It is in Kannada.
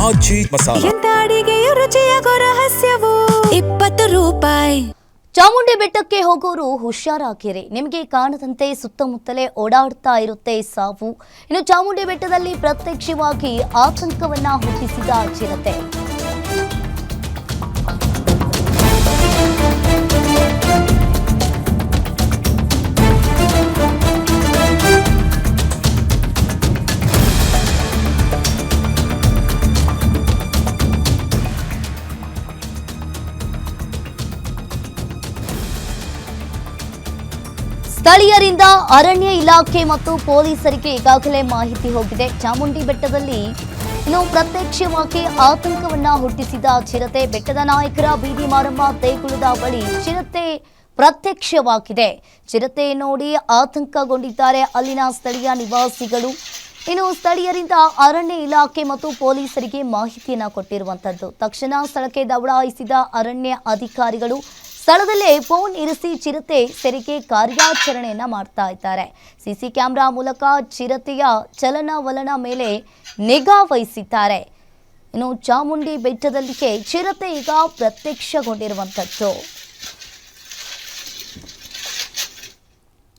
ಆಚಿ ಮಸಾಲ. ಎಂತ ಅಡಿಗೆಯ ರುಚಿಯಾಗೋ ರಹಸ್ಯವು 20 ರೂಪಾಯಿ. ಚಾಮುಂಡಿ ಬೆಟ್ಟಕ್ಕೆ ಹೋಗೋರು ಹುಷಾರಾಗಿರಿ. ನಿಮಗೆ ಕಾಣದಂತೆ ಸುತ್ತಮುತ್ತಲೇ ಓಡಾಡ್ತಾ ಇರುತ್ತೆ ಸಾವು. ಇನ್ನು ಚಾಮುಂಡಿ ಬೆಟ್ಟದಲ್ಲಿ ಪ್ರತ್ಯಕ್ಷವಾಗಿ ಆತಂಕವನ್ನ ಹುಟ್ಟಿಸಿದ ಚಿರತೆ. ಸ್ಥಳೀಯರಿಂದ ಅರಣ್ಯ ಇಲಾಖೆ ಮತ್ತು ಪೊಲೀಸರಿಗೆ ಈಗಾಗಲೇ ಮಾಹಿತಿ ಹೋಗಿದೆ. ಚಾಮುಂಡಿ ಬೆಟ್ಟದಲ್ಲಿ ಇನ್ನು ಪ್ರತ್ಯಕ್ಷವಾಗಿ ಆತಂಕವನ್ನ ಹುಟ್ಟಿಸಿದ ಚಿರತೆ. ಬೆಟ್ಟದ ನಾಯಕರ ಬೀದಿ ಮಾರಮ್ಮ ದೇಗುಲದ ಬಳಿ ಚಿರತೆ ಪ್ರತ್ಯಕ್ಷವಾಗಿದೆ. ಚಿರತೆ ನೋಡಿ ಆತಂಕಗೊಂಡಿದ್ದಾರೆ ಅಲ್ಲಿನ ಸ್ಥಳೀಯ ನಿವಾಸಿಗಳು. ಇನ್ನು ಸ್ಥಳೀಯರಿಂದ ಅರಣ್ಯ ಇಲಾಖೆ ಮತ್ತು ಪೊಲೀಸರಿಗೆ ಮಾಹಿತಿಯನ್ನ ಕೊಟ್ಟಿರುವಂತದ್ದು. ತಕ್ಷಣ ಸ್ಥಳಕ್ಕೆ ದೌಡಾಯಿಸಿದ ಅರಣ್ಯ ಅಧಿಕಾರಿಗಳು ಸ್ಥಳದಲ್ಲೇ ಫೋನ್ ಇರಿಸಿ ಚಿರತೆ ಸೆರೆಗೆ ಕಾರ್ಯಾಚರಣೆಯನ್ನ ಮಾಡ್ತಾ ಇದ್ದಾರೆ. ಸಿಸಿ ಕ್ಯಾಮೆರಾ ಮೂಲಕ ಚಿರತೆಯ ಚಲನವಲನ ಮೇಲೆ ನಿಗಾ ವಹಿಸಿದ್ದಾರೆ. ಇನ್ನು ಚಾಮುಂಡಿ ಬೆಟ್ಟದಲ್ಲಿಗೆ ಚಿರತೆ ಈಗ ಪ್ರತ್ಯಕ್ಷಗೊಂಡಿರುವಂಥದ್ದು.